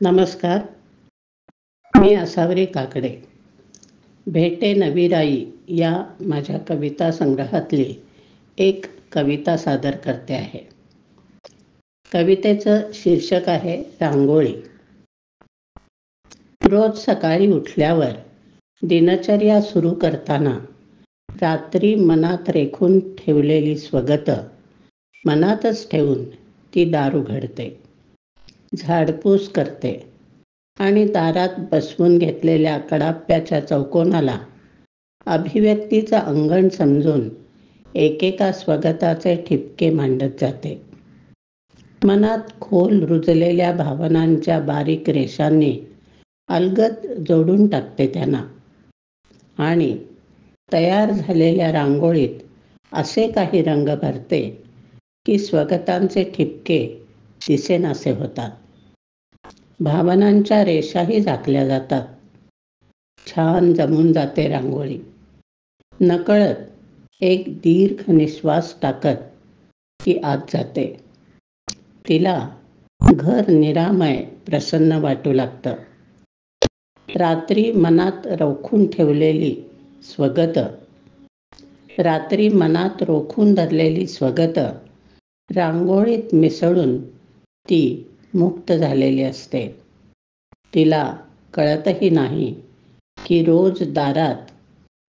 नमस्कार. मी असावरी काकडे. भेटे नवीराई या माझ्या कविता संग्रहातली एक कविता सादर करते आहे. कवितेचं शीर्षक आहे रांगोळी. रोज सकाळी उठल्यावर दिनचर्या सुरू करताना रात्री मनात रेखून ठेवलेली स्वगत मनातच ठेवून ती दार उघडते, झाडपूस करते आणि दारात बसवून घेतलेल्या कडाप्याच्या चौकोनाला अभिव्यक्तीचं अंगण समजून एकेका स्वगताचे ठिपके मांडत जाते. मनात खोल रुजलेल्या भावनांच्या बारीक रेषांनी अलगद जोडून टाकते त्यांना आणि तयार झालेल्या रांगोळीत असे काही रंग भरते की स्वगतांचे ठिपके दिसेनासे होतात. भावनांच्या रेषाही झाकल्या जातात. छान जमून जाते रांगोळी. नकळत एक दीर्घ निश्वास टाकत ती आत जाते. तिला घर निरामय प्रसन्न वाटू लागतं. रात्री मनात रोखून ठेवलेली स्वगत, रात्री मनात रोखून धरलेली स्वगत रांगोळीत मिसळून ती मुक्त झालेली असते. तिला कळतही नाही की रोज दारात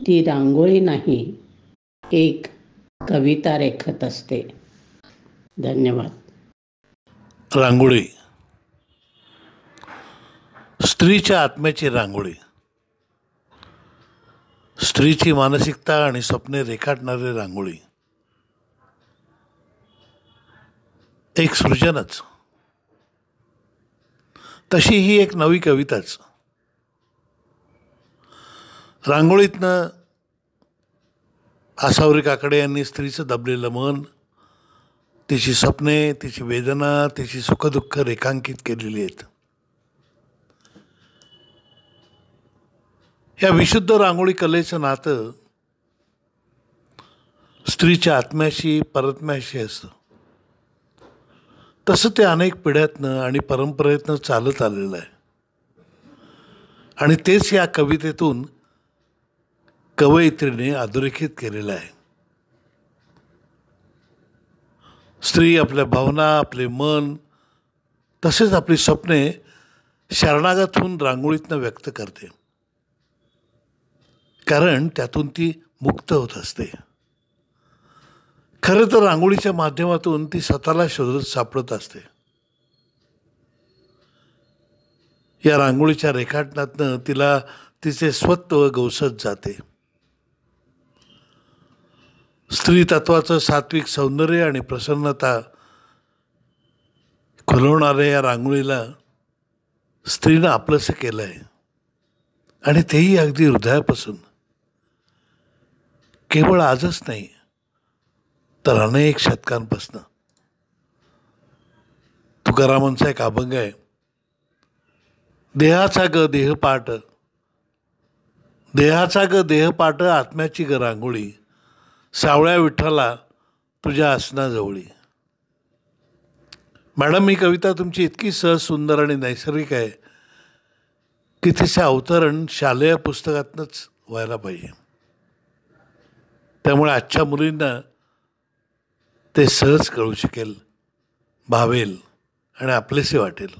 ती रांगोळी नाही, एक कविता रेखत असते. धन्यवाद. रांगोळी, स्त्रीच्या आत्म्याची रांगोळी. स्त्रीची मानसिकता आणि स्वप्ने रेखाटणारी रांगोळी एक सृजनच, तशी ही एक नवी कविताच. रांगोळीतनं आसावरी काकडे यांनी स्त्रीचं दबलेलं मन, तिची स्वप्ने, तिची वेदना, तिची सुखदुःख रेखांकित केलेली आहेत. या विशुद्ध रांगोळी कलेचं नातं स्त्रीच्या आत्म्याशी, परत्म्याशी असतं. तसं ते अनेक पिढ्यातनं आणि परंपरेतनं चालत आलेलं आहे आणि तेच या कवितेतून कवयित्रीने अधोरेखित केलेलं आहे. स्त्री आपल्या भावना, आपले मन, तसेच आपली स्वप्ने शरणागत होऊन रांगोळीतनं व्यक्त करते, कारण त्यातून ती मुक्त होत असते. खरं तर रांगोळीच्या माध्यमातून ती स्वतःला शोधत सापडत असते. या रांगोळीच्या रेखाटनातनं तिला तिचे स्वत्व गवसत जाते. स्त्री तत्वाचं सात्विक सौंदर्य आणि प्रसन्नता खुलवणाऱ्या या रांगोळीला स्त्रीनं आपलंसं केलं आहे आणि तेही अगदी हृदयापासून. केवळ आजच नाही तर अनेक शतकांपासून. तुकारामांचा एक अभंग आहे, देहाचा ग देहपाट, देहाचा ग देहपाट, आत्म्याची ग रांगोळी, सावळ्या विठ्ठला तुझ्या आसनाजवळी. मॅडम, ही कविता तुमची इतकी सहज, सुंदर आणि नैसर्गिक आहे की तिचे अवतरण शालेय पुस्तकातनंच व्हायला पाहिजे. त्यामुळे आजच्या मुलींना ते सहज कळू शकेल, भावेल आणि आपलेसे वाटेल.